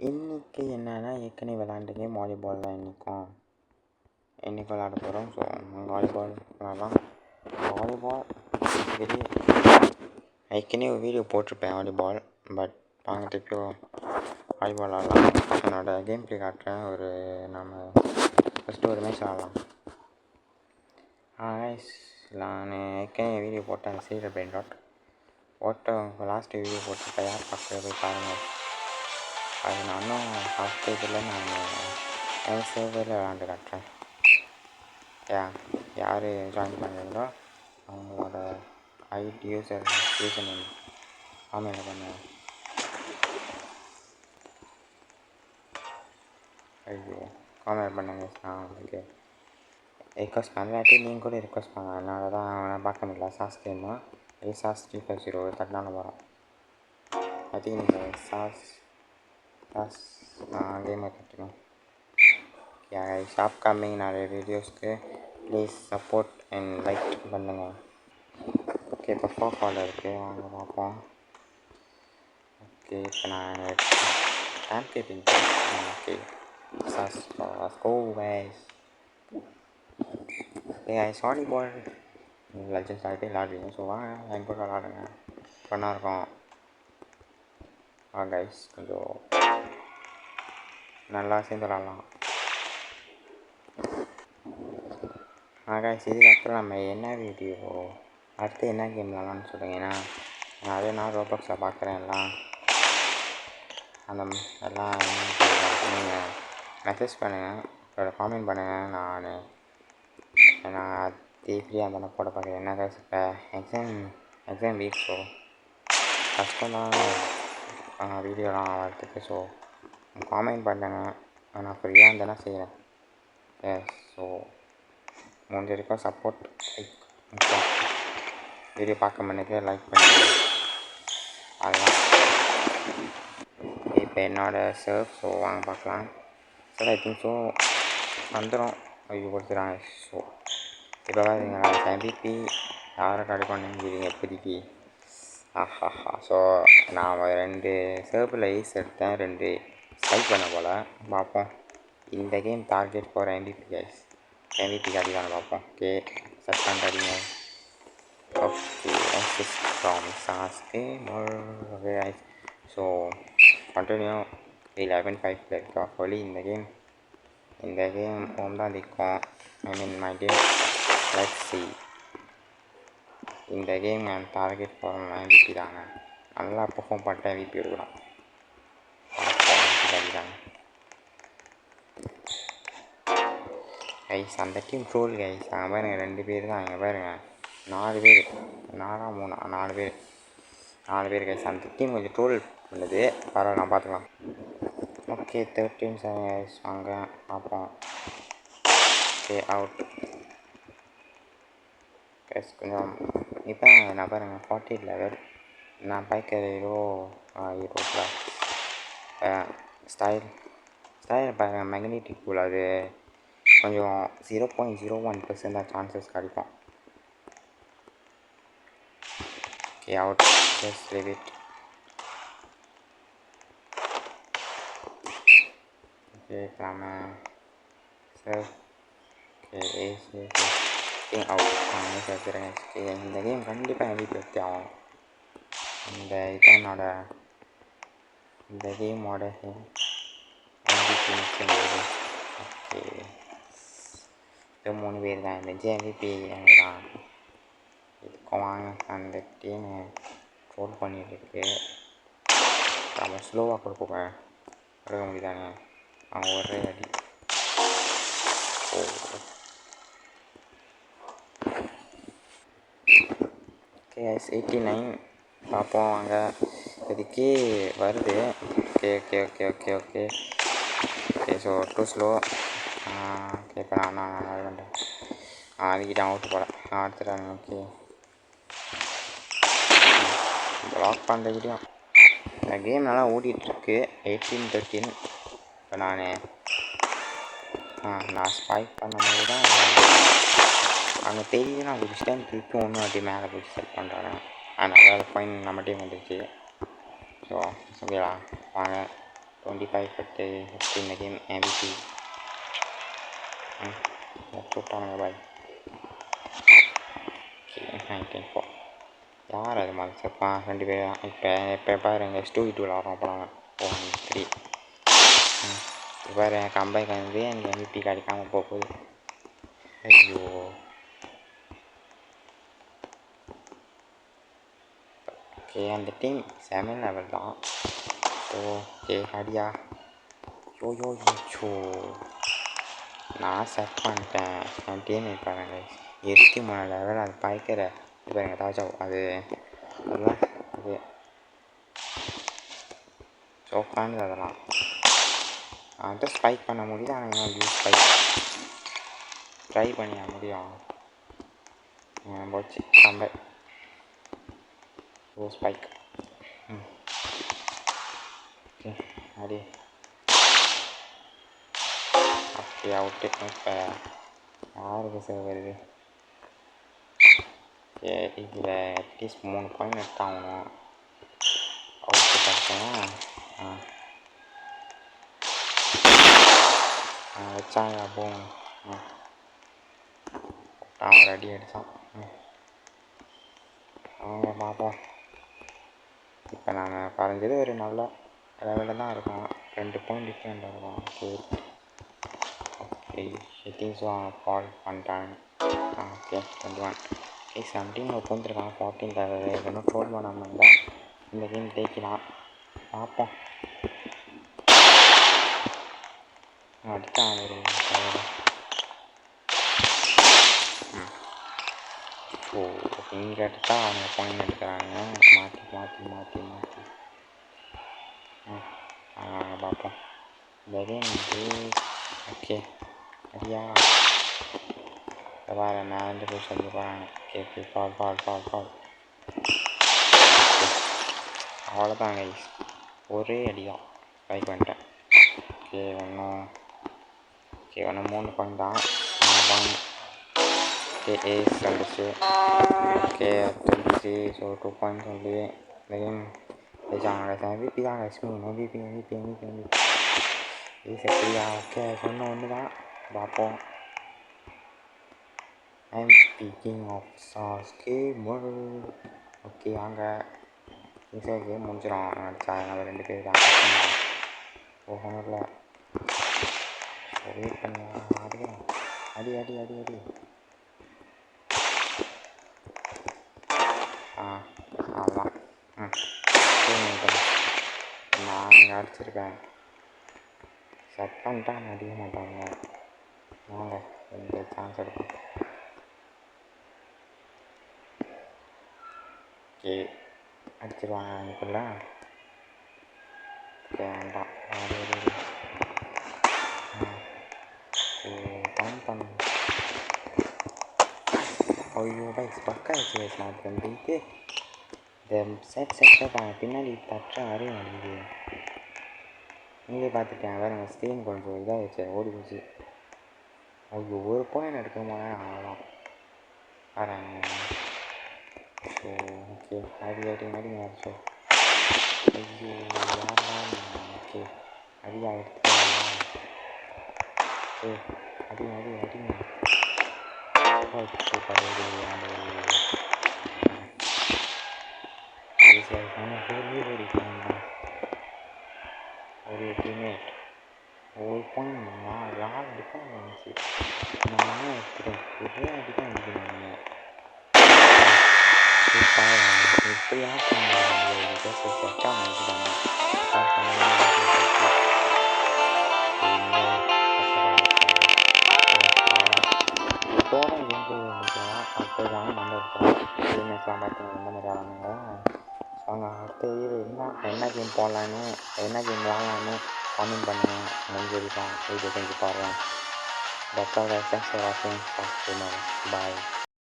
இன்றைக்கி என்னென்னா ஏற்கனவே விளாண்ட கேம் வாலிபால் தான் இன்றைக்கி விளாட போகிறோம். ஸோ வாலிபால் விளாடலாம். வாலிபால் பெரிய ஏற்கனவே ஒரு வீடியோ போட்டிருப்பேன் வாலிபால், பட் வாங்க திருப்பியும் வாலிபால் விளாடலாம். என்னோடய கேம் ப்ளே காட்டுறேன். நம்ம ஃபஸ்ட்டு ஒரு மேட்ச் விளாடலாம். நான் ஏற்கனவே வீடியோ போட்டேன் serial brain dot last video போட்டிருப்பேன். யார் பார்க்க போய் பாருங்கள். அது நானும் ஃபஸ்ட்டு இதில் நான் என் சர்வரில் விளாண்டு காட்டுறேன். யார் ஜாயின் பண்ணுறீங்களோ அவங்களோட ஐடி யூசர் நேம் ஆமாம் பண்ணுவேன். ஐயோ காமெண்ட் பண்ணுங்க. நான் உங்களுக்கு ரிக்வஸ்ட் பண்ணலாட்டி நீங்கள் கூட ரிக்வஸ்ட் பண்ண, அதனால தான் நான் பார்க்க முடியல. சாஸ் கேம்னா சாஸ் 350 தட்டினாலும் வரும். ஐ திங்க் நீங்கள் சாஸ் நான் கேமை கட்டணும். அப்கமிங் நிறைய வீடியோஸ்க்கு ப்ளீஸ் சப்போர்ட் அண்ட் லைக் பண்ணுங்கள். ஓகே, இப்போ ஃபோக்கால் இருக்குது, வாங்க பார்ப்போம். ஓகே, இப்போ நான் கேம்பிங் okay go guys. Volleyball legends ஆகிட்டு விளாடுவீங்க. ஸோ வாங்க என் கூட விளாடுங்க, ஃபன்னாக இருக்கும். கைஸ் கொஞ்சம் நல்லா சேர்ந்து விளாட்லாம். கைஸ் இதுக்கப்புறம் நம்ம என்ன வீடியோ அடுத்து என்ன கேம் விளாட்லான்னு சொல்லுங்க. ஏன்னா நிறைய நாள் ரோபாக்ஸில் பார்க்குறேன் எல்லாம் நீங்கள் மெசேஜ் பண்ணுங்கள், அதோட காமெண்ட் பண்ணுங்கள். நான் ஃப்ரீயாக தானே போட பார்க்குறேன். என்ன கைஸ் இப்போ எக்ஸாம் வீக், ஸோ கஷ்டம்தான் வீடியோலாம் வரத்துக்கு. ஸோ காமெண்ட் பண்ணுங்கள், நான் ஃப்ரீயாக இருந்தேன்னா செய்கிறேன். ஸோ முடிஞ்ச வரைக்கும் சப்போர்ட் லைக் வீடியோ பார்க்க பண்ணிட்டு லைக் பண்ணுங்க. அதுதான் இப்போ என்னோடய சர்வ். ஸோ வாங்க பார்க்கலாம். சார் ஐ திங்க் ஸோ வந்துடும் கொடுத்துறாங்க. ஸோ இப்போ நீங்கள் MVP யாரை கிடைக்கணுங்கிறீங்க இப்போதைக்கு? ஸோ நான் 2 சர்வில் ஐஸ் எடுத்தேன், 2 ஸ்ட்ரைக் பண்ண போல். பார்ப்போம். இந்த game target for MVP guys. MVP அடிக்கான பார்ப்போம். ஓகே செட் பண்ணிட்டு அடிங்க. Okay assist from Sas gamer. Okay guys, so continue 11-5 இருக்கா சொல்லி இந்த கேம் தான் இருக்கும். I mean my game. Let's see. இந்த கேம் என் டார்கெட் ஃபார் MVP தாங்க. நல்லா பெர்ஃபார்ம் பண்ணிட்டு MVP எடுக்கலாம். அடிக்கிறாங்க கைஸ். அந்த டீம் ட்ரோல் கைஸ். அங்கே பாருங்க 2 பேர் தான். அங்கே பாருங்க 4 பேர், 4 பேர் கைஸ். அந்த டீம் கொஞ்சம் ட்ரோல் பண்ணுது. பரவாயில்ல, நான் பார்த்துக்கலாம். Okay 13 guys. வாங்க பார்ப்போம். Okay out guys. கொஞ்சம் இப்போ நான் பாருங்கள் 40 லெவல். நான் பார்க்குற ஹீரோஸில் ஸ்டைல் பாருங்கள் மேக்னெட்டிக் பூல். அது கொஞ்சம் 0.01% தான் சான்சஸ் கிடைக்கும். Okay out. Just leave it. Okay நம்ம சார் ஓகே ஏசி அவுட் சேர்த்துறேன். இந்த கேம் கண்டிப்பாக MVP எடுத்து ஆகும். இந்த கேமோட MVP. ஓகே இது 3 பேர் தான். இந்த MVP தான். இதுக்கும் வாங்க. அந்த டீம் ட்ரோல் பண்ணிட்டுருக்கு. நம்ம ஸ்லோவாக கொடுக்க முடியுதாங்க. அவங்க ஒரே அடி. ஓகே 89 பார்ப்போம். வாங்க இப்போதைக்கு வருது. Okay so too slow. Okay இப்போ நான் பண்ணுறேன். அதுக்கிட்ட அவுட்டு போகிறேன். அடுத்துட்டாங்க. ஓகே ப்ளாக் பண்ணுறதுக்கிட்டையும் இந்த கேம் நல்லா ஓடிட்டுருக்கு. 18-13. இப்போ நான் ஸ்பைக் பண்ணும்போது தான் அங்கே தெரியுது. நான் குடிச்சிட்டேன். திருப்பி ஒன்றும் அப்படி மேலே போய் செட் பண்ணுறாங்க. அதனால் பாயிண்ட் நம்ம டீம் வந்துடுச்சு. ஸோ ஓகேவா வாங்க 25 பட்டு இந்த கேம் MVP போட்டானுங்க பாய். ஓகே 19 யார் அது மதிச்சப்பா 2 பேர் தான். இப்போ பாருங்க S2 விளாட்றோம் அப்புறம் 1-3 பாரு என் கம்பைக்கு வந்து எனக்கு MVP கிடைக்காமல் போகுது. ஐயோ ஓகே அந்த டீம் 7 லெவல் தான். ஓகே அடியா யோ நான் செட் பண்ணிட்டேன். என் டீம் பாருங்க 23 லெவல் அது பாய்க்கிற இப்போ எங்கள் ராஜா அது அதெல்லாம் அது சோக்கானது அதெல்லாம் அதை ஸ்பைக் பண்ண முடியுது. ஆனால் என்ன யூஸ் ஸ்பைக் ட்ரை பண்ணியா முடியும் போச்சு கம்பை ஓ ஸ்பைக் ஓகே அடி ஓகே அவுட்டு. இப்போ யாருக்கு சேவ் வருது? ஓகே இதில் அட்லீஸ்ட் 3 பாயிண்ட் எடுத்தாகணும். அவுட்டு பார்த்தோம் வச்சாங்க அப்போ அவன் ரெடி அடித்தான். அவங்க பார்ப்போம். இப்போ நாங்கள் குறைஞ்சது ஒரு நல்ல லெவலில் தான் இருக்கோம். 2 பாயிண்ட் டிஃப்ரெண்ட் இருக்கும். ஓகே செட்டிங்ஸும் கால் பண்ணிட்டாங்க. ஓகே 21 ஓகே 17 உட்காந்துருக்காங்க. 14 லெவல் இன்னும் ட்ரோல் பண்ணாமல் இருந்தால் இந்த கேம் ஜெயிக்கலாம். பார்ப்போம். அடித்தான் ஒரு ஸோ இங்கே எடுத்தால் அவங்க பாயிண்ட் எடுக்கிறாங்க. மாற்றி பார்ப்போம். இந்த கேம் வந்து ஓகே அடியா வேறு மேலே போய் சொல்லி போகிறாங்க. ஓகே ஃபால் அவ்வளோதான் கைஸ். ஒரே அடி தான் ட்ரை பண்ணிட்டேன். ஓகே ஒன்றும் 3 பாயிண்ட் தான். 3 பாயிண்ட் ஓகே ஏஸ் வந்துச்சு. ஓகே தெரிஞ்சிச்சு. ஸோ 2 பாயிண்ட் சொல்லி இந்த கேம் ஜெயிச்சாங்க. MVP தான் MVP ஏஸ் எப்படியா ஓகே சொன்ன ஒன்று தான் பார்ப்போம். MVP king of stars gamer. Okay வாங்க கேம் முடிஞ்சிடும். அடிச்சா நம்ம 2 பேர் தான் ஒன்றும் வெயிட் பண்ணி அடிக்கிறோம். அடி அவ்வளோதான். நான் இங்கே அடிச்சிருக்கேன். செட் பண்ணிட்டா அடிக்க மாட்டாங்க. வாங்க இந்த சான்ஸ் எடுக்கும். ஓகே அடிச்சிருவாங்க எனக்குள்ள. ஓகே வேண்டாம் பண்ணு. ஐயோ பைக்ஸ் பக்கா வச்சு நான் பண்ணிட்டு இந்த செட் பின்னாடி தட்டுற வரையும் அடிக்குது. நீங்களே பார்த்துட்டேன் வேறு எங்கள் ஸ்க்ரீன் கொஞ்சம் இதாக வச்சு ஓடி போச்சு. ஐயோ ஒரு பாயிண்ட் எடுக்கணுமா அவ்வளோதான் வரேன். ஸோ ஓகே அடிங்க ஸோ ஐயோ ஓகே அடியா எடுத்துக்கலாம். ஓகே அடிங்க ஒரு டீம்மேட் ஒரு பாயிண்ட் நான் யார் அடிப்பாங்க இருந்துச்சு. நான் எடுத்துட்டேன் ஒரே அடிதான் அடிக்கணும். இப்படி ஆஃப் அப்போதான் நம்ம டீம்மேட்ஸ்லாம் பார்த்தீங்கன்னா எந்த மாதிரி ஆளானுங்க. அவங்க அடுத்த என்ன கேம் போடலான்னு என்ன கேம் விளாட்லான்னு கமெண்ட் பண்ணுங்கள். முடிஞ்ச வரைக்கும் வீடியோ செஞ்சு பாருங்கள். That's all guys. Thanks for watching. Talk to you tomorrow. Bye.